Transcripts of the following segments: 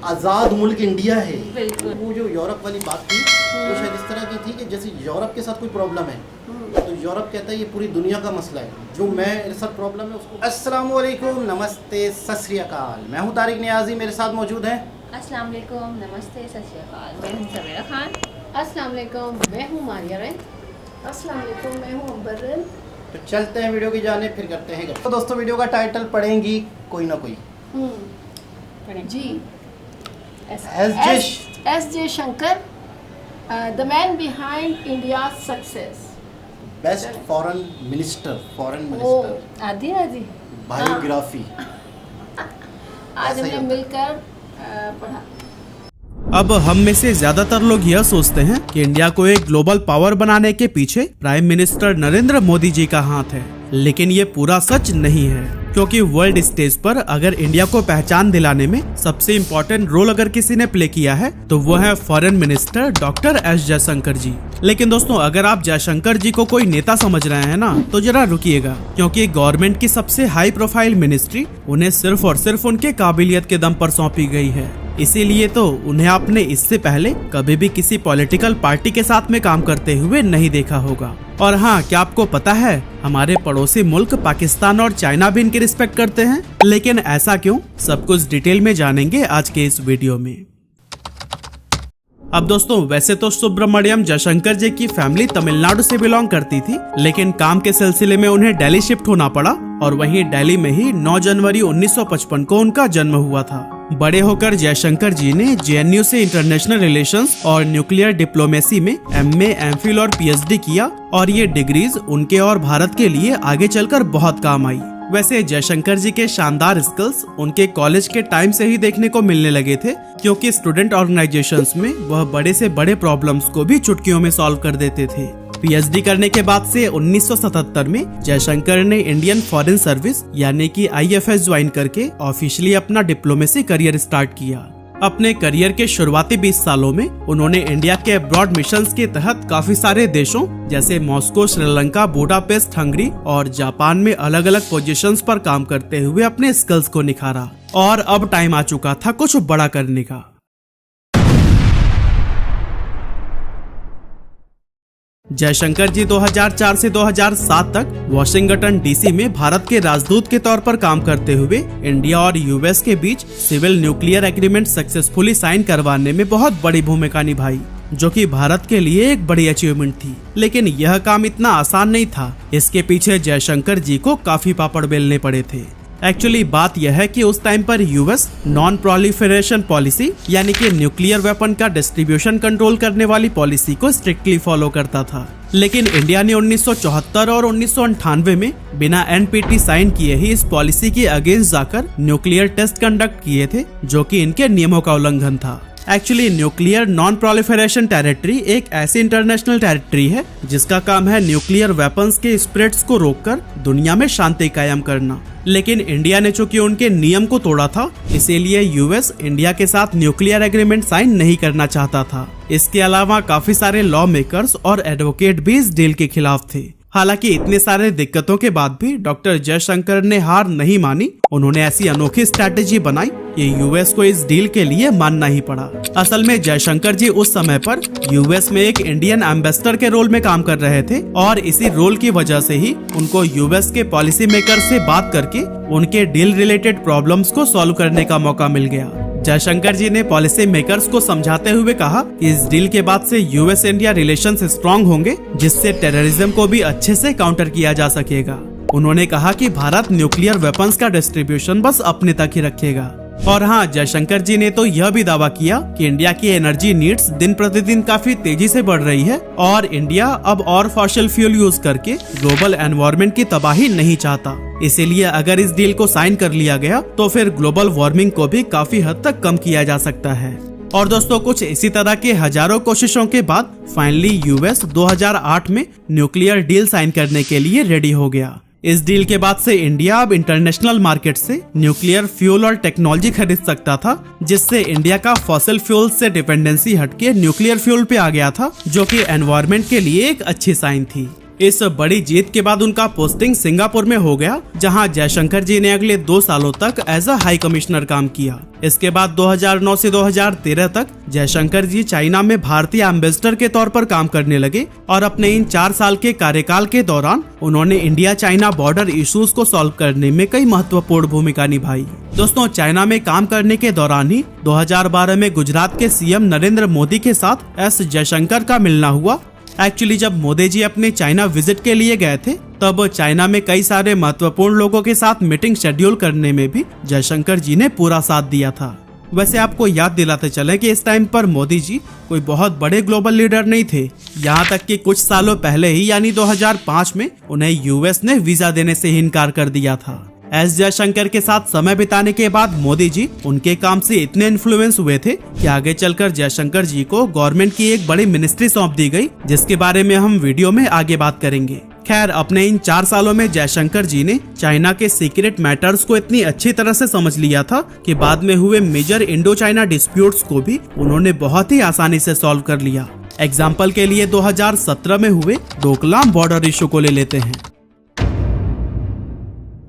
आज़ाद मुल्क इंडिया है। बिल्कुल। वो जो यूरोप वाली बात थी वो शायद इस तरह की थी कि जैसे यूरोप के साथ कोई प्रॉब्लम है तो यूरोप कहता है ये पूरी दुनिया का मसला है, जो मेरे साथ प्रॉब्लम है उसको। अस्सलाम वालेकुम, नमस्ते, सत श्री अकाल। मैं हूँ तारिक नियाजी, मेरे साथ मौजूद हैं। अस्सलाम वालेकुम, नमस्ते, सत श्री अकाल। मैं हूं समीरा खान। अस्सलाम वालेकुम, मैं हूँ मारिया रैन। अस्सलाम वालेकुम, मैं हूँ अंबर रैन। तो चलते हैं वीडियो की जाने, फिर करते हैं गप। तो दोस्तों वीडियो का टाइटल पढ़ेंगी कोई ना कोई G S J Shankar, the man behind India success, best foreign minister आदि बायोग्राफी। आज हमने मिलकर पढ़ा। अब हम में से ज्यादातर लोग यह सोचते हैं कि इंडिया को एक ग्लोबल पावर बनाने के पीछे प्राइम मिनिस्टर नरेंद्र मोदी जी का हाथ है, लेकिन ये पूरा सच नहीं है, क्योंकि वर्ल्ड स्टेज पर अगर इंडिया को पहचान दिलाने में सबसे इम्पोर्टेंट रोल अगर किसी ने प्ले किया है तो वो है foreign minister doctor S Jaishankar ji. लेकिन दोस्तों, अगर आप जयशंकर जी को कोई नेता समझ रहे हैं ना, तो जरा रुकिएगा, क्योंकि गवर्नमेंट की सबसे हाई प्रोफाइल मिनिस्ट्री उन्हें सिर्फ और सिर्फ उनके काबिलियत के दम पर सौंपी गई है। इसीलिए तो उन्हें आपने इससे पहले कभी भी किसी पॉलिटिकल पार्टी के साथ में काम करते हुए नहीं देखा होगा। और हाँ, क्या आपको पता है हमारे पड़ोसी मुल्क पाकिस्तान और चाइना भी इनकी रिस्पेक्ट करते हैं? लेकिन ऐसा क्यों, सब कुछ डिटेल में जानेंगे आज के इस वीडियो में। अब दोस्तों, वैसे तो सुब्रमण्यम जयशंकर जी की फैमिली तमिलनाडु से बिलोंग करती थी, लेकिन काम के सिलसिले में उन्हें दिल्ली शिफ्ट होना पड़ा और वहीं दिल्ली में ही 9 जनवरी 1955 को उनका जन्म हुआ था। बड़े होकर जयशंकर जी ने जेएनयू से इंटरनेशनल रिलेशंस और न्यूक्लियर डिप्लोमेसी में एमए, एमफिल और पीएचडी किया और ये डिग्रीज उनके और भारत के लिए आगे चलकर बहुत काम आई। वैसे जयशंकर जी के शानदार स्किल्स उनके कॉलेज के टाइम से ही देखने को मिलने लगे थे, क्योंकि स्टूडेंट ऑर्गेनाइजेशंस में वह बड़े से बड़े प्रॉब्लम्स को भी चुटकियों में सॉल्व कर देते थे। पीएचडी करने के बाद से 1977 में जयशंकर ने इंडियन फॉरेन सर्विस यानी कि आईएफएस ज्वाइन करके ऑफिशियली अपना डिप्लोमेसी करियर स्टार्ट किया। अपने करियर के शुरुआती 20 सालों में उन्होंने इंडिया के अब्रॉड मिशंस के तहत काफी सारे देशों जैसे मॉस्को, श्रीलंका, बुडापेस्ट, हंगरी और जापान में अलग अलग पोजीशंस पर काम करते हुए अपने स्किल्स को निखारा। और अब टाइम आ चुका था कुछ बड़ा करने का। जयशंकर जी 2004 से 2007 तक वाशिंगटन डीसी में भारत के राजदूत के तौर पर काम करते हुए इंडिया और यूएस के बीच civil nuclear agreement successfully sign करवाने में बहुत बड़ी भूमिका निभाई, जो कि भारत के लिए एक बड़ी अचीवमेंट थी। लेकिन यह काम इतना आसान नहीं था, इसके पीछे जयशंकर जी को काफी पापड़ बेलने पड़े थे। एक्चुअली बात यह है कि उस टाइम पर यूएस नॉन प्रोलिफरेशन पॉलिसी यानी कि न्यूक्लियर वेपन का डिस्ट्रीब्यूशन कंट्रोल करने वाली पॉलिसी को स्ट्रिक्टली फॉलो करता था। लेकिन इंडिया ने 1974 और 1998 में बिना एनपीटी साइन किए ही इस पॉलिसी के अगेंस्ट जाकर न्यूक्लियर टेस्ट कंडक्ट किए थे, जो कि इनके नियमों का उल्लंघन था। Actually nuclear non proliferation territory एक ऐसी इंटरनेशनल टेरिटरी है जिसका काम है न्यूक्लियर वेपन्स के स्प्रेड्स को रोककर दुनिया में शांति कायम करना। लेकिन इंडिया ने चूंकि उनके नियम को तोड़ा था, इसीलिए यूएस इंडिया के साथ न्यूक्लियर एग्रीमेंट साइन नहीं करना चाहता था। इसके अलावा काफी सारे लॉ मेकर्स और एडवोकेट भी इस डील के खिलाफ थे। हालांकि इतने सारे दिक्कतों के बाद भी डॉक्टर जयशंकर ने हार नहीं मानी। उन्होंने ऐसी अनोखी स्ट्रैटेजी बनाई कि यूएस को इस डील के लिए मानना ही पड़ा। असल में जयशंकर जी उस समय पर यूएस में एक इंडियन एम्बेसडर के रोल में काम कर रहे थे और इसी रोल की वजह से ही उनको यूएस के पॉलिसी मेकर से बात करके उनके डील रिलेटेड प्रॉब्लम्स को सॉल्व करने का मौका मिल गया। जयशंकर जी ने पॉलिसी मेकर्स को समझाते हुए कहा कि इस डील के बाद से यूएस इंडिया रिलेशंस स्ट्रॉन्ग होंगे, जिससे टेररिज्म को भी अच्छे से काउंटर किया जा सकेगा। उन्होंने कहा कि भारत न्यूक्लियर वेपन्स का डिस्ट्रीब्यूशन बस अपने तक ही रखेगा। और हाँ, जयशंकर जी ने तो यह भी दावा किया कि इंडिया की एनर्जी नीड्स दिन प्रतिदिन काफी तेजी से बढ़ रही है और इंडिया अब और फॉसिल फ्यूल यूज करके ग्लोबल एनवायरनमेंट की तबाही नहीं चाहता। इसीलिए अगर इस डील को साइन कर लिया गया तो फिर ग्लोबल वार्मिंग को भी काफी हद तक कम किया जा सकता है। और दोस्तों, कुछ इसी तरह के हजारों कोशिशों के बाद फाइनली यूएस 2008 में न्यूक्लियर डील साइन करने के लिए रेडी हो गया। इस डील के बाद से इंडिया अब इंटरनेशनल मार्केट से न्यूक्लियर फ्यूल और टेक्नोलॉजी खरीद सकता था, जिससे इंडिया का फॉसिल फ्यूल से डिपेंडेंसी हटके न्यूक्लियर फ्यूल पे आ गया था, जो कि एनवायरनमेंट के लिए एक अच्छी साइन थी। इस बड़ी जीत के बाद उनका पोस्टिंग सिंगापुर में हो गया, जहां जयशंकर जी ने अगले 2 सालों तक एज अ हाई कमिश्नर काम किया। इसके बाद 2009 से 2013 तक जयशंकर जी चाइना में भारतीय एम्बेसडर के तौर पर काम करने लगे और अपने इन 4 साल के कार्यकाल के दौरान उन्होंने इंडिया चाइना बॉर्डर इश्यूज को सॉल्व करने में कई महत्वपूर्ण भूमिका निभाई। दोस्तों, चाइना में काम करने के दौरान ही 2012 में गुजरात के सीएम नरेंद्र मोदी के साथ एस जयशंकर का मिलना हुआ। एक्चुअली जब मोदी जी अपने चाइना विजिट के लिए गए थे, तब चाइना में कई सारे महत्वपूर्ण लोगों के साथ मीटिंग शेड्यूल करने में भी जयशंकर जी ने पूरा साथ दिया था। वैसे आपको याद दिलाते चले कि इस टाइम पर मोदी जी कोई बहुत बड़े ग्लोबल लीडर नहीं थे। यहाँ तक कि कुछ सालों पहले ही यानी 2005 में उन्हें यूएस ने वीजा देने से ही इनकार कर दिया था। एस जयशंकर के साथ समय बिताने के बाद मोदी जी उनके काम से इतने इन्फ्लुएंस हुए थे कि आगे चलकर जयशंकर जी को गवर्नमेंट की एक बड़ी मिनिस्ट्री सौंप दी गई, जिसके बारे में हम वीडियो में आगे बात करेंगे। खैर, अपने इन 4 सालों में जयशंकर जी ने चाइना के सीक्रेट मैटर्स को इतनी अच्छी तरह से समझ लिया था कि बाद में हुए मेजर इंडो चाइना डिस्प्यूट्स को भी उन्होंने बहुत ही आसानी से सॉल्व कर लिया। एग्जाम्पल के लिए 2017 में हुए डोकलाम बॉर्डर इशू को ले लेते हैं।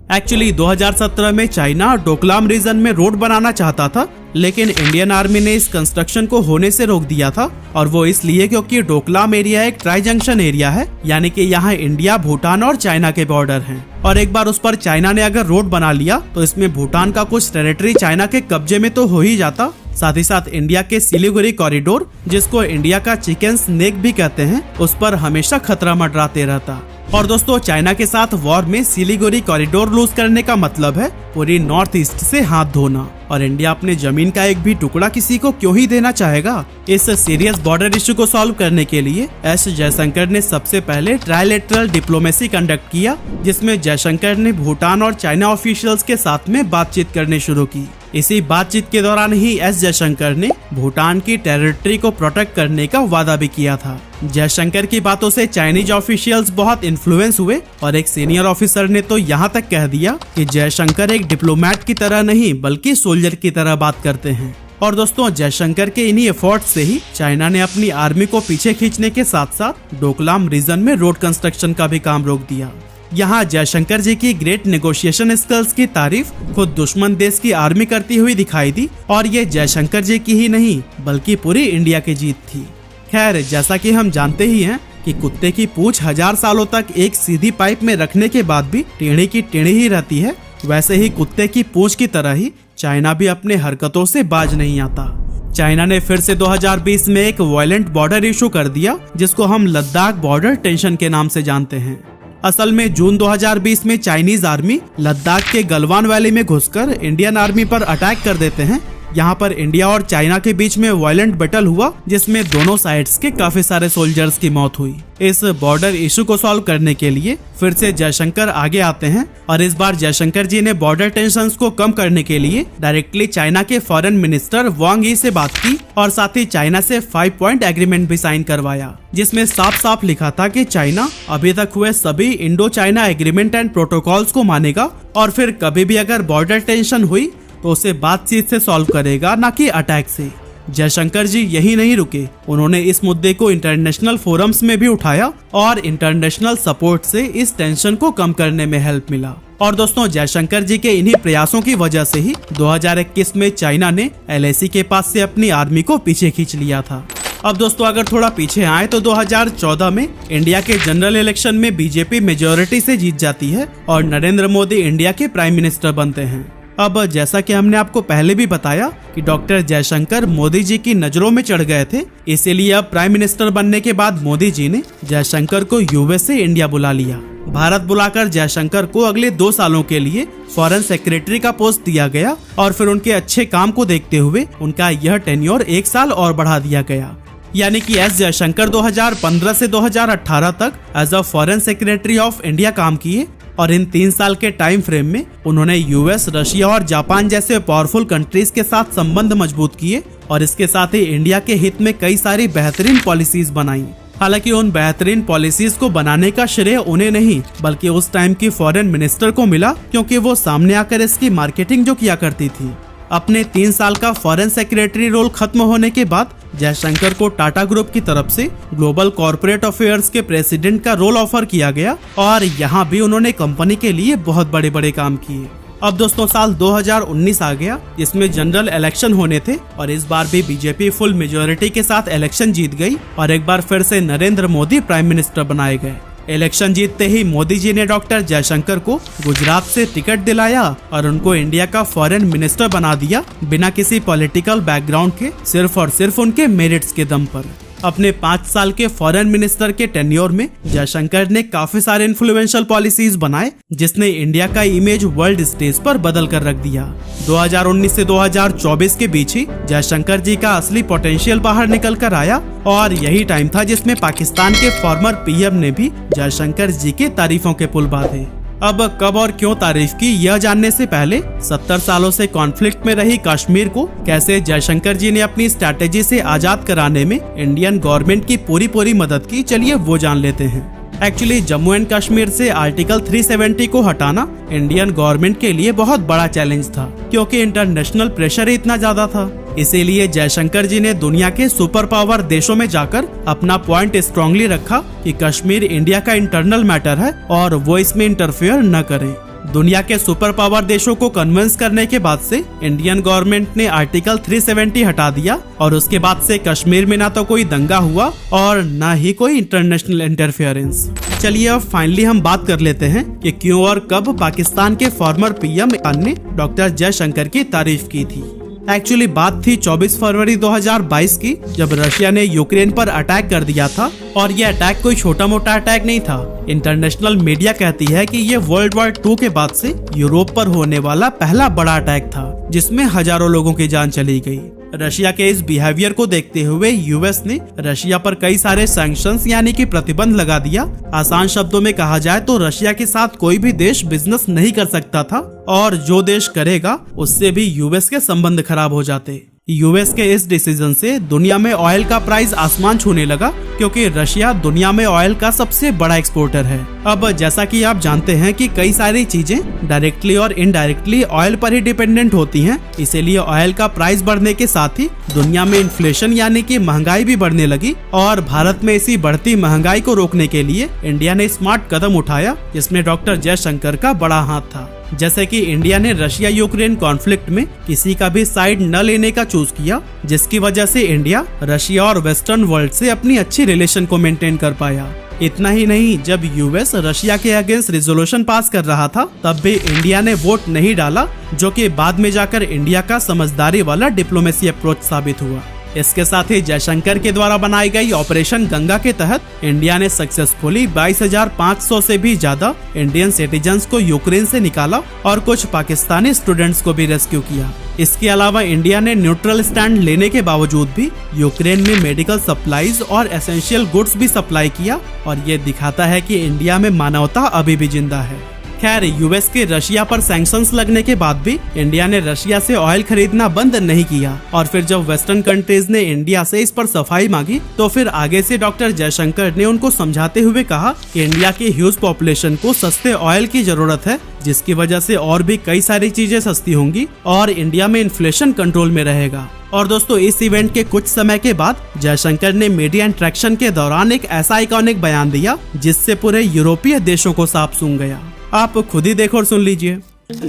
एक्चुअली 2017 में चाइना डोकलाम रीजन में रोड बनाना चाहता था, लेकिन इंडियन आर्मी ने इस कंस्ट्रक्शन को होने से रोक दिया था, और वो इसलिए क्योंकि डोकलाम एरिया एक ट्राई जंक्शन एरिया है, यानी कि यहाँ इंडिया, भूटान और चाइना के बॉर्डर हैं। और एक बार उस पर चाइना ने अगर रोड बना लिया तो इसमें भूटान का कुछ टेरिटरी चाइना के कब्जे में तो हो ही जाता, साथ ही साथ इंडिया के सिलीगुड़ी कॉरिडोर, जिसको इंडिया का चिकन स्नेक भी कहते हैं, उस पर हमेशा खतरा मंडराते रहता। और दोस्तों, चाइना के साथ वॉर में सिलीगुड़ी कॉरिडोर लूज करने का मतलब है पूरी नॉर्थ ईस्ट से हाथ धोना, और इंडिया अपने जमीन का एक भी टुकड़ा किसी को क्यों ही देना चाहेगा। इस सीरियस बॉर्डर इशू को सॉल्व करने के लिए एस जयशंकर ने सबसे पहले ट्राइलेटरल डिप्लोमेसी कंडक्ट किया, जिसमें जयशंकर ने भूटान और चाइना ऑफिशियल्स के साथ में बातचीत करनी शुरू की। इसी बातचीत के दौरान ही एस जयशंकर ने भूटान की टेरिटरी को प्रोटेक्ट करने का वादा भी किया था। जयशंकर की बातों से चाइनीज ऑफिशियल्स बहुत इन्फ्लुएंस हुए, और एक सीनियर ऑफिसर ने तो यहाँ तक कह दिया कि जयशंकर एक डिप्लोमेट की तरह नहीं बल्कि सोल्जर की तरह बात करते हैं। और दोस्तों, जयशंकर के इन्हीं एफर्ट से ही चाइना ने अपनी आर्मी को पीछे खींचने के साथ साथ डोकलाम रीजन में रोड कंस्ट्रक्शन का भी काम रोक दिया। यहाँ जयशंकर जी की ग्रेट नेगोशिएशन स्किल्स की तारीफ खुद दुश्मन देश की आर्मी करती हुई दिखाई दी, और ये जयशंकर जी की ही नहीं बल्कि पूरी इंडिया की जीत थी। खैर, जैसा कि हम जानते ही हैं कि कुत्ते की पूंछ 1000 सालों तक एक सीधी पाइप में रखने के बाद भी टेढ़ी की टेढ़ी ही रहती है, वैसे ही कुत्ते की पूंछ की तरह ही चाइना भी अपने हरकतों से बाज नहीं आता। चाइना ने फिर से 2020 में एक वायलेंट बॉर्डर इशू कर दिया, जिसको हम लद्दाख बॉर्डर टेंशन के नाम से जानते हैं। असल में जून 2020 में चाइनीज आर्मी लद्दाख के गलवान वैली में घुसकर इंडियन आर्मी पर अटैक कर देते हैं। यहाँ पर इंडिया और चाइना के बीच में वायलेंट बैटल हुआ, जिसमें दोनों साइड्स के काफी सारे सोल्जर्स की मौत हुई। इस बॉर्डर इशू को सॉल्व करने के लिए फिर से जयशंकर आगे आते हैं, और इस बार जयशंकर जी ने बॉर्डर टेंशंस को कम करने के लिए डायरेक्टली चाइना के फॉरेन मिनिस्टर वांग यी से बात की, और साथ ही चाइना से 5 पॉइंट एग्रीमेंट भी साइन करवाया, जिसमें साफ साफ लिखा था कि चाइना अभी तक हुए सभी Indo China agreement and protocols को मानेगा, और फिर कभी भी अगर बॉर्डर टेंशन हुई तो उसे बातचीत से सॉल्व करेगा, ना कि अटैक से। जयशंकर जी यही नहीं रुके, उन्होंने इस मुद्दे को इंटरनेशनल फोरम्स में भी उठाया, और इंटरनेशनल सपोर्ट से इस टेंशन को कम करने में हेल्प मिला। और दोस्तों, जयशंकर जी के इन्हीं प्रयासों की वजह से ही 2021 में चाइना ने LAC के पास से अपनी आर्मी को पीछे खींच लिया था। अब दोस्तों, अगर थोड़ा पीछे आए तो 2014 में इंडिया के जनरल इलेक्शन में बीजेपी मेजोरिटी से जीत जाती है, और नरेंद्र मोदी इंडिया के प्राइम मिनिस्टर बनते हैं। अब जैसा कि हमने आपको पहले भी बताया कि डॉक्टर जयशंकर मोदी जी की नजरों में चढ़ गए थे, इसीलिए अब प्राइम मिनिस्टर बनने के बाद मोदी जी ने जयशंकर को यूएस से इंडिया बुला लिया। भारत बुलाकर जयशंकर को अगले 2 सालों के लिए फॉरेन सेक्रेटरी का पोस्ट दिया गया, और फिर उनके अच्छे काम को देखते हुए उनका यह टेन्योर 1 साल और बढ़ा दिया गया। यानी कि एस जयशंकर 2015 से 2018 तक as a foreign secretary of India काम किए, और इन 3 साल के टाइम फ्रेम में उन्होंने यूएस, रशिया और जापान जैसे पावरफुल कंट्रीज के साथ संबंध मजबूत किए, और इसके साथ ही इंडिया के हित में कई सारी बेहतरीन पॉलिसीज बनाई। हालांकि उन बेहतरीन पॉलिसीज को बनाने का श्रेय उन्हें नहीं बल्कि उस टाइम की फॉरेन मिनिस्टर को मिला, क्योंकि वो सामने आकर इसकी मार्केटिंग जो किया करती थी। अपने 3 साल का फॉरेन सेक्रेटरी रोल खत्म होने के बाद जयशंकर को टाटा ग्रुप की तरफ से ग्लोबल कॉर्पोरेट अफेयर्स के प्रेसिडेंट का रोल ऑफर किया गया और यहाँ भी उन्होंने कंपनी के लिए बहुत बड़े बड़े काम किए। अब दोस्तों साल 2019 आ गया, जिसमें जनरल इलेक्शन होने थे और इस बार भी बीजेपी फुल मेजोरिटी के साथ इलेक्शन जीत गई और एक बार फिर से नरेंद्र मोदी प्राइम मिनिस्टर बनाए गए। इलेक्शन जीतते ही मोदी जी ने डॉक्टर जयशंकर को गुजरात से टिकट दिलाया और उनको इंडिया का फॉरेन मिनिस्टर बना दिया, बिना किसी पॉलिटिकल बैकग्राउंड के, सिर्फ और सिर्फ उनके मेरिट्स के दम पर। अपने 5 साल के फॉरेन मिनिस्टर के टेन्योर में जयशंकर ने काफी सारे इन्फ्लुएंशियल पॉलिसीज बनाए, जिसने इंडिया का इमेज वर्ल्ड स्टेज पर बदल कर रख दिया। 2019 से 2024 के बीच ही जयशंकर जी का असली पोटेंशियल बाहर निकल कर आया और यही टाइम था जिसमें पाकिस्तान के फॉर्मर पीएम ने भी जयशंकर जी के तारीफों के पुल बांधे। अब कब और क्यों तारीफ की, यह जानने से पहले 70 सालों से कॉन्फ्लिक्ट में रही कश्मीर को कैसे जयशंकर जी ने अपनी स्ट्रैटेजी से आजाद कराने में इंडियन गवर्नमेंट की पूरी मदद की, चलिए वो जान लेते हैं। एक्चुअली जम्मू एंड कश्मीर से आर्टिकल 370 को हटाना इंडियन गवर्नमेंट के लिए बहुत बड़ा चैलेंज था, क्योंकि इंटरनेशनल प्रेशर इतना ज्यादा था। इसीलिए जयशंकर जी ने दुनिया के सुपर पावर देशों में जाकर अपना पॉइंट स्ट्रांगली रखा कि कश्मीर इंडिया का इंटरनल मैटर है और वो इसमें इंटरफेयर न करें। दुनिया के सुपर पावर देशों को कन्विंस करने के बाद से इंडियन गवर्नमेंट ने आर्टिकल 370 हटा दिया और उसके बाद से कश्मीर में ना तो कोई दंगा हुआ और न ही कोई इंटरनेशनल इंटरफेरेंस। चलिए अब फाइनली हम बात कर लेते हैं कि क्यों और कब पाकिस्तान के फॉर्मर पीएम ने डॉक्टर जयशंकर की तारीफ की थी। एक्चुअली बात थी 24 फरवरी 2022 की, जब रशिया ने यूक्रेन पर अटैक कर दिया था और ये अटैक कोई छोटा मोटा अटैक नहीं था। इंटरनेशनल मीडिया कहती है कि ये वर्ल्ड वॉर 2 के बाद से यूरोप पर होने वाला पहला बड़ा अटैक था, जिसमें हजारों लोगों की जान चली गई। रशिया के इस बिहेवियर को देखते हुए यूएस ने रशिया पर कई सारे सैंक्शंस यानी कि प्रतिबंध लगा दिया। आसान शब्दों में कहा जाए तो रशिया के साथ कोई भी देश बिजनेस नहीं कर सकता था और जो देश करेगा उससे भी यूएस के संबंध खराब हो जाते। यूएस के इस डिसीजन से दुनिया में ऑयल का प्राइस आसमान छूने लगा, क्योंकि रशिया दुनिया में ऑयल का सबसे बड़ा एक्सपोर्टर है। अब जैसा कि आप जानते हैं कि कई सारी चीजें डायरेक्टली और इनडायरेक्टली ऑयल पर ही डिपेंडेंट होती हैं, इसीलिए ऑयल का प्राइस बढ़ने के साथ ही दुनिया में इन्फ्लेशन यानी कि महंगाई भी बढ़ने लगी और भारत में इसी बढ़ती महंगाई को रोकने के लिए इंडिया ने स्मार्ट कदम उठाया, जिसमें डॉक्टर जयशंकर का बड़ा हाथ था। जैसे कि इंडिया ने रशिया यूक्रेन कॉन्फ्लिक्ट में किसी का भी साइड न लेने का चूज किया, जिसकी वजह से इंडिया रशिया और वेस्टर्न वर्ल्ड से अपनी अच्छी रिलेशन को मेंटेन कर पाया। इतना ही नहीं, जब यूएस रशिया के अगेंस्ट रिजोल्यूशन पास कर रहा था तब भी इंडिया ने वोट नहीं डाला, जो कि बाद में जाकर इंडिया का समझदारी वाला डिप्लोमेसी अप्रोच साबित हुआ। इसके साथ ही जयशंकर के द्वारा बनाई गई ऑपरेशन गंगा के तहत इंडिया ने सक्सेसफुली 22,500 से भी ज्यादा इंडियन सिटीजन्स को यूक्रेन से निकाला और कुछ पाकिस्तानी स्टूडेंट्स को भी रेस्क्यू किया। इसके अलावा इंडिया ने न्यूट्रल स्टैंड लेने के बावजूद भी यूक्रेन में मेडिकल सप्लाईज और एसेंशियल गुड्स भी सप्लाई किया और ये दिखाता है कि इंडिया में मानवता अभी भी जिंदा है। खैर, यूएस के रशिया पर सैंक्शंस लगने के बाद भी इंडिया ने रशिया से ऑयल खरीदना बंद नहीं किया और फिर जब वेस्टर्न कंट्रीज ने इंडिया से इस पर सफाई मांगी तो फिर आगे से डॉक्टर जयशंकर ने उनको समझाते हुए कहा कि इंडिया की ह्यूज पॉपुलेशन को सस्ते ऑयल की जरूरत है, जिसकी वजह से और भी कई सारी चीजें सस्ती होंगी और इंडिया में इन्फ्लेशन कंट्रोल में रहेगा। और दोस्तों, इस इवेंट के कुछ समय के बाद जयशंकर ने मीडिया इंटरेक्शन के दौरान एक ऐसा आइकॉनिक बयान दिया जिससे पूरे यूरोपीय देशों को सांप सूंघ गया। आप खुद ही देखो और सुन लीजिए।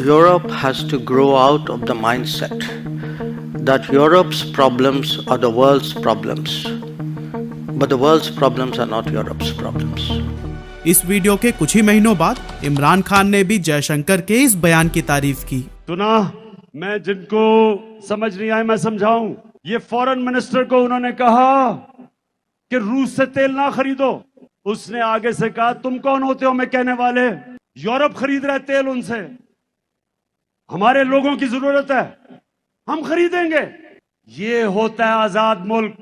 Europe has to grow out of the mindset that Europe's problems are the world's problems, but the world's problems are not Europe's problems. इस वीडियो के कुछ ही महीनों बाद इमरान खान ने भी जयशंकर के इस बयान की तारीफ की। तो ना, मैं जिनको समझ नहीं आए मैं समझाऊं। ये फॉरेन मिनिस्टर को उन्होंने कहा कि रूस से तेल ना खरीदो। उसने आगे से कहा, तुम कौन होते हो मैं कहने वाले, यूरोप खरीद रहे तेल उनसे, हमारे लोगों की जरूरत है, हम खरीदेंगे। ये होता है आजाद मुल्क।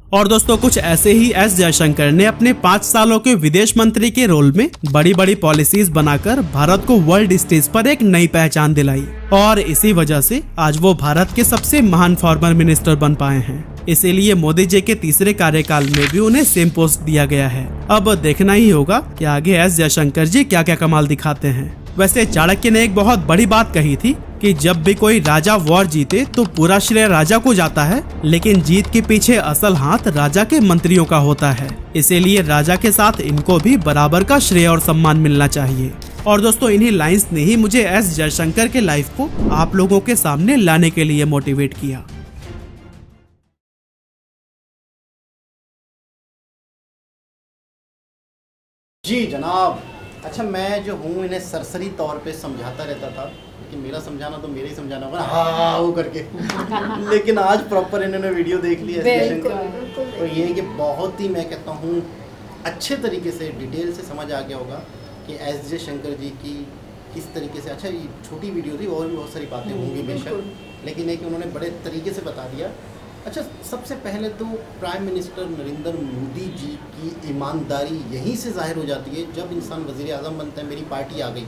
और दोस्तों, कुछ ऐसे ही एस जयशंकर ने अपने 5 सालों के विदेश मंत्री के रोल में बड़ी बड़ी पॉलिसीज बनाकर भारत को वर्ल्ड स्टेज पर एक नई पहचान दिलाई और इसी वजह से आज वो भारत के सबसे महान फॉरेन मिनिस्टर बन पाए हैं। इसीलिए मोदी जी के तीसरे कार्यकाल में भी उन्हें सेम पोस्ट दिया गया है। अब देखना ही होगा कि आगे एस जयशंकर जी क्या क्या कमाल दिखाते हैं। वैसे चाणक्य ने एक बहुत बड़ी बात कही थी कि जब भी कोई राजा वॉर जीते तो पूरा श्रेय राजा को जाता है, लेकिन जीत के पीछे असल हाथ राजा के मंत्रियों का होता है। इसीलिए राजा के साथ इनको भी बराबर का श्रेय और सम्मान मिलना चाहिए। और दोस्तों, इन्हीं लाइंस ने ही मुझे एस जयशंकर के लाइफ को आप लोगों के सामने लाने के लिए मोटिवेट किया। जी जनाब। अच्छा, मैं जो हूँ इन्हें सरसरी तौर पे समझाता रहता था, लेकिन मेरा समझाना तो मेरे ही समझाना होगा, हाँ वो करके। लेकिन आज प्रॉपर इन्होंने वीडियो देख ली है तो ये है कि बहुत ही, मैं कहता हूँ, अच्छे तरीके से डिटेल से समझ आ गया होगा कि एस जयशंकर जी की किस तरीके से। अच्छा, ये छोटी वीडियो थी और भी बहुत सारी बातें होंगी बेशक, लेकिन है कि उन्होंने बड़े तरीके से बता दिया। अच्छा, सबसे पहले तो प्राइम मिनिस्टर नरेंद्र मोदी जी की ईमानदारी यहीं से जाहिर हो जाती है जब इंसान वज़ीर आज़म बनता है। मेरी पार्टी आ गई,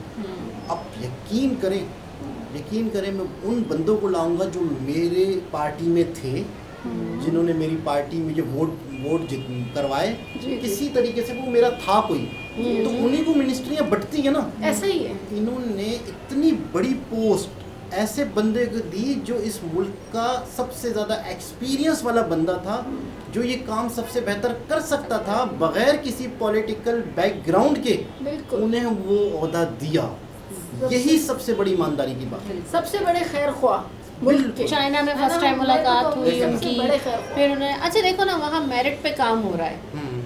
अब यकीन करें मैं उन बंदों को लाऊंगा जो मेरे पार्टी में थे, जिन्होंने मेरी पार्टी में जो वोट करवाए, किसी तरीके से वो मेरा था कोई, तो उन्हीं को मिनिस्ट्रियाँ बंटती है ना, ऐसा ही है। इन्होंने इतनी बड़ी पोस्ट ऐसे बंदे को दी जो इस मुल्क का सबसे ज़्यादा एक्सपीरियंस वाला बंदा था, जो ये काम सबसे बेहतर कर सकता था बगैर किसी पॉलिटिकल बैकग्राउंड के। उन्हें वो ओहदा दिया, यही सबसे बड़ी ईमानदारी की बात है। सबसे बड़े खैर ख्वाह मुल्क के। चाइना में फर्स्ट टाइम मुलाकात हुई उनकी, बड़े खैर ख्वाह। फिर उन्हें, अच्छा देखो ना, वहाँ मेरिट पे काम हो रहा है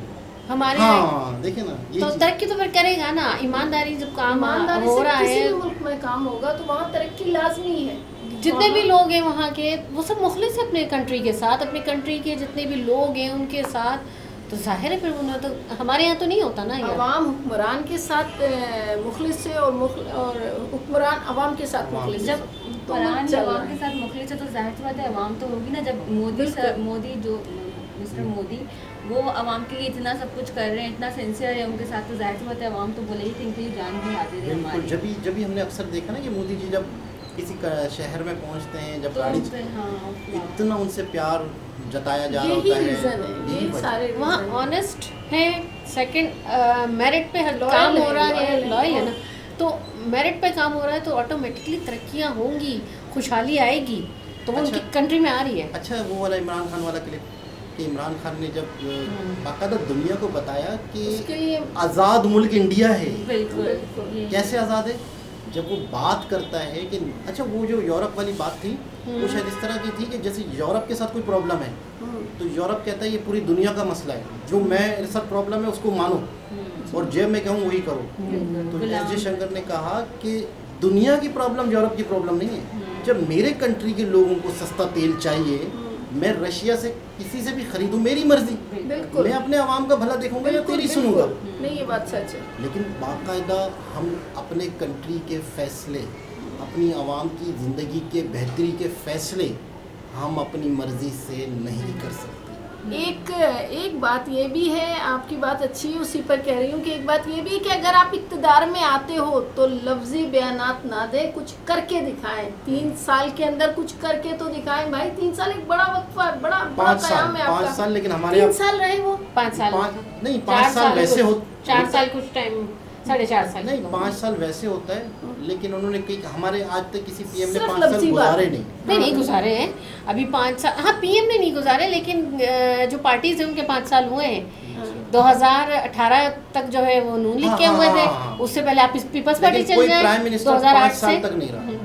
हमारे हाँ, देखिए ना, ये तो तरक्की तो फिर करेगा ना। ईमानदारी जब काम ईमानदारी हो से रहा किसी है, भी मुल्क में काम होगा तो वहाँ तरक्की लाजमी है। जितने भी लोग हैं वहाँ के, वो सब मुखलिस है अपने कंट्री के साथ, अपने कंट्री के जितने भी लोग हैं उनके साथ, तो जाहिर है फिर उन्हें तो, हमारे यहाँ तो नहीं होता ना यार। अवाम हुक्मरान के साथ मुखलिस से और हुक्मरान अवाम के साथ मुखलिस। जब हुक्मरान अवाम के साथ मुखलिस है तो जाहिर सी बात है अवाम तो होगी ना। जब मोदी जो मिस्टर मोदी वो अवाम के लिए इतना सब कुछ कर रहे हैं, इतना सिंसियर है उनके साथ, तो जाहिर सी बात है अवाम तो बोले ही थे इनकी जान भी हाजिर है हमारी। जब भी हमने अक्सर देखा ना कि मोदी जी जब किसी शहर में पहुंचते हैं, जब तो गाड़ी इतना उनसे प्यार जताया जा रहा होता है, यही सारे वहाँ ऑनेस्ट है। सेकंड, मेरिट पे काम हो रहा है, लॉयल है ना, तो मेरिट पे काम हो रहा है तो ऑटोमेटिकली तरक्कियाँ होंगी, खुशहाली आएगी, तो वो उनकी कंट्री में आ रही है। अच्छा, वो वाला इमरान खान वाला क्लिप कि इमरान खान ने जब बाकायदा दुनिया को बताया कि आज़ाद मुल्क इंडिया है। बिल्कुल। कैसे आज़ाद है? जब वो बात करता है कि, अच्छा वो जो यूरोप वाली बात थी वो शायद इस तरह की थी कि जैसे यूरोप के साथ कोई प्रॉब्लम है तो यूरोप कहता है ये पूरी दुनिया का मसला है, जो मेरे साथ प्रॉब्लम है उसको मानो और जब मैं कहूँ वही करो। तो एस जयशंकर ने कहा कि दुनिया की प्रॉब्लम यूरोप की प्रॉब्लम नहीं है। जब मेरे कंट्री के लोगों को सस्ता तेल चाहिए, मैं रशिया से किसी से भी खरीदूं, मेरी मर्जी, मैं अपने आवाम का भला देखूंगा या तेरी सुनूंगा। नहीं, ये बात सच है। लेकिन बाकायदा हम अपने कंट्री के फैसले, अपनी आवाम की ज़िंदगी के बेहतरी के फैसले हम अपनी मर्जी से नहीं कर सकते। एक बात ये भी है, आपकी बात अच्छी है, उसी पर कह रही हूँ कि एक बात ये भी है कि अगर आप इक़्तिदार में आते हो तो लफ्ज़ी बयानात ना दे, कुछ करके दिखाएं। 3 साल के अंदर कुछ करके तो दिखाएं भाई। 3 साल एक बड़ा वक्फा, बड़ा कयाम है आपका। 5 साल, लेकिन हमारे 3 साल रहे वो, 5 साल नहीं, 5 साल वैसे हो, 4 साल कुछ टाइम, 4.5 साल नहीं, 5 साल वैसे होता है, लेकिन उन्होंने कई, हमारे आज तक किसी पीएम ने सिर्फ 5 साल गुजारे नहीं गुजारे हैं अभी 5 साल। हाँ, पीएम ने नहीं गुजारे, लेकिन जो पार्टीज हैं उनके 5 साल हुए हैं। 2018 तक जो है वो नून लीग के हुए थे, उससे पहले आप पीपल्स पार्टी चल जाए, 2008 से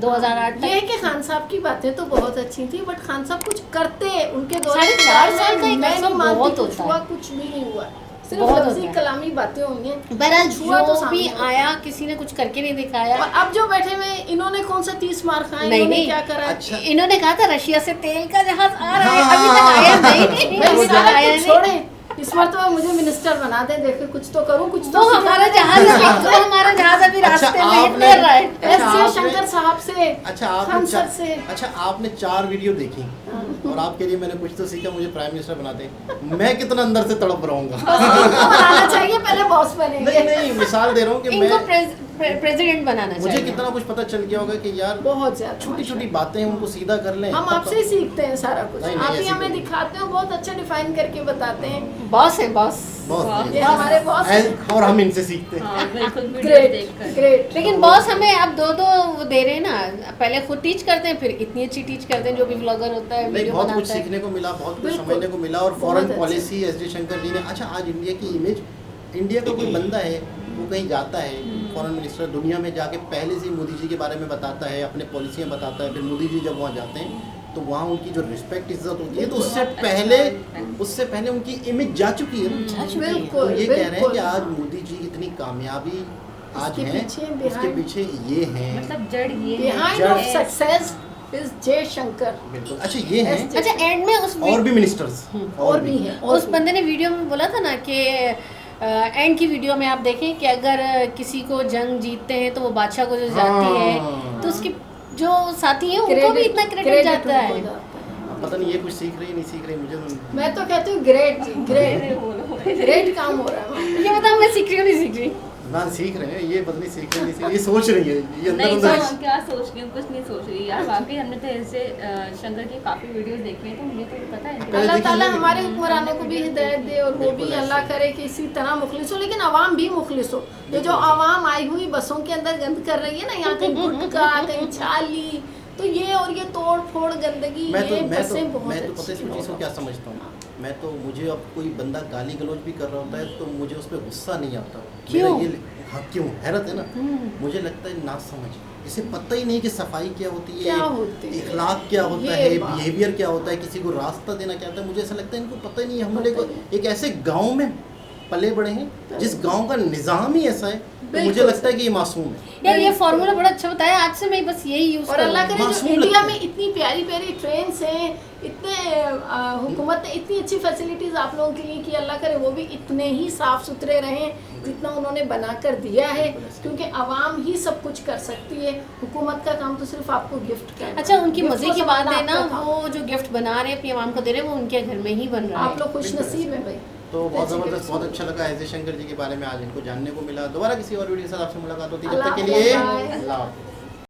2008 ये है कि खान साहब की बातें तो बहुत अच्छी थी, बट खान साहब कुछ करते उनके 4.5 साल का एक अरसा बहुत होता है। कुछ भी नहीं हुआ, सिर्फ लफ्ज़ी कलामी बातें हुई हैं। बहरहाल छुआ तो जो भी आया, किसी ने कुछ करके नहीं दिखाया। और अब जो बैठे हुए इन्होंने कौन सा 30 मार खाए, इन्होंने क्या करा? अच्छा। इन्होंने कहा था रशिया से तेल का जहाज आ रहा है, अभी तक आया नहीं। अभी तक आया नहीं। छोड़े, इस बार तो मुझे मिनिस्टर बना दे, देखे कुछ तो करूं, कुछ तो हमारा जहाज अभी रास्ते में निकल रहा है। एस जयशंकर साहब से, खान सर से। अच्छा, आपने 4 वीडियो देखी और आपके लिए मैंने कुछ तो सीखा, मुझे प्राइम मिनिस्टर बनाते। मैं कितना अंदर से तड़प रहूंगा। बनाना चाहिए, पहले बॉस बनेंगे। नहीं, मिसाल दे रहा हूँ कि मैं प्रेसिडेंट बनाना मुझे चाहिए। कितना कुछ पता चल गया होगा कि यार बहुत ज्यादा छोटी छोटी बातें उनको सीधा कर लें। हम तब आपसे ही सीखते हैं सारा कुछ, नहीं, आप ही ऐसी हमें कोई- दिखाते हो, बहुत अच्छा डिफाइन करके बताते हैं। बॉस है बॉस। बहुत ये हमारे बॉस हैं। और हम इनसे सीखते हैं। हाँ बिल्कुल वीडियो ग्रेट देखकर। ग्रेट। लेकिन बॉस हमें अब दो वो दे रहे हैं ना, पहले खुद टीच करते हैं, फिर इतनी अच्छी टीच करते हैं जो भी ब्लॉगर होता है, नहीं, वीडियो बहुत कुछ बनाता है। सीखने को मिला, बहुत कुछ बिल्कुल। समझने को मिला। और बहुत फॉरेन अच्छा। पॉलिसी एस जयशंकर जी ने, अच्छा आज इंडिया की इमेज, इंडिया का कोई बंदा है वो कहीं जाता है, फॉरेन मिनिस्टर दुनिया में जाके पहले से ही मोदी जी के बारे में बताता है, अपने पॉलिसियाँ बताता है, फिर मोदी जी जब वहाँ जाते हैं तो वहाँ उनकी जो रिस्पेक्ट इज्जत होती है, तो उससे पहले उनकी इमेज जा चुकी है। तो बिल्कुल ये कह रहे हैं बिल्कुल। कि आज मोदी जी इतनी कामयाबी आज इसके है, पीछे उसके behind- पीछे ये हैं। मतलब जड़ ये है। बिहाइंड जड़- ऑफ सक्सेस इज जयशंकर। बिल्कुल। अच्छा ये हैं, अच्छा एंड में उस और भी मिनिस्टर्स और भी है, और उस भी। बंदे ने वीडियो में बोला था ना कि एंड की वीडियो में आप देखें कि अगर किसी को जंग जीतते हैं तो वो बादशाह को जो जाती हाँ। है, तो उसके जो साथी हैं उनको भी इतना क्रेडिट जाता है। अब पता नहीं ये कुछ सीख रही नहीं सीख रही, मुझे तो मैं तो कहती हूँ ग्रेट जी, ग्रेट ग्रेट काम हो रहा है। ये बताओ मैं सीख रही हूँ नहीं सीख रही? ना सीख रहे हैं, ये पता नहीं सीख रही नहीं सीख रही, ये सोच रही है, ये अंदर नहीं अंदर तो क्या सोच रही हूँ, कुछ नहीं सोच रही यार। वाकई हमने तो ऐसे शंकर की काफी वीडियोस देखी हैं, तो मुझे तो पता है पहले अल्लाह देखिए ताला ये- हमारे हुक्मरानों को भी हिदायत दे और वो बिल्कुल भी ऐसे। अल्लाह करे कि इसी तरह मुखलिस हो, लेकिन आवाम भी मुखलिस हो। ये जो आवाम आई हुई बसों के अंदर गंद कर रही है ना, यहाँ कहीं गुटखा कहीं छाली, तो ये और ये तोड़ फोड़ गंदगी, ये बसें बहुत मैं तो पता है इसमें चीज़ को अच्छी क्या समझता हूँ, मैं तो मुझे अब कोई बंदा गाली गलौज भी कर रहा होता है तो मुझे उस पर गुस्सा नहीं आता। क्यों? मेरा ये हाँ क्यों हैरत है ना, मुझे लगता है ना समझ, इसे पता ही नहीं कि सफाई क्या होती है, क्या होती है, इखलाक क्या होता ये है, बात। बिहेवियर क्या होता है, किसी को रास्ता देना क्या होता है। मुझे ऐसा लगता है इनको पता ही नहीं है। हम लोग एक ऐसे गाँव में पले बड़े हैं जिस गांव का निज़ाम ही ऐसा है, तो मुझे लगता है कि ये मासूम है। यार ये फॉर्मूला बड़ा अच्छा बताया, आज से मैं बस यही यूज और अल्लाह करे जो मासूम इंडिया लगता में है। इतनी प्यारी प्यारी ट्रेन्स हैं, इतने हुकूमत ने इतनी अच्छी फैसिलिटीज आप लोगों के लिए कि अल्लाह करे वो भी इतने ही साफ सुथरे रहें जितना उन्होंने बना कर दिया है, क्योंकि आवाम ही सब कुछ कर सकती है। हुकूमत का काम तो सिर्फ आपको गिफ्ट करना। अच्छा उनकी गिफ्ट मजे को की बात संभालना है ना, आपका काम। वो जो गिफ्ट बना रहे हैं अपनी आवाम को दे रहे हैं, वो उनके घर में ही बन रहा है। आप लोग खुश नसीब हैं भाई। तो बहुत ऐसी ज़बरदस्त, गिफ्ट बहुत अच्छा लगा एस जयशंकर जी के बारे में आज इनको जानने को मिला। दोबारा किसी और वीडियो के साथ आपसे मुलाकात होती है, जब अल्लाह तक के लिए हाफ़िज़। अल्लाह हाफ़िज़।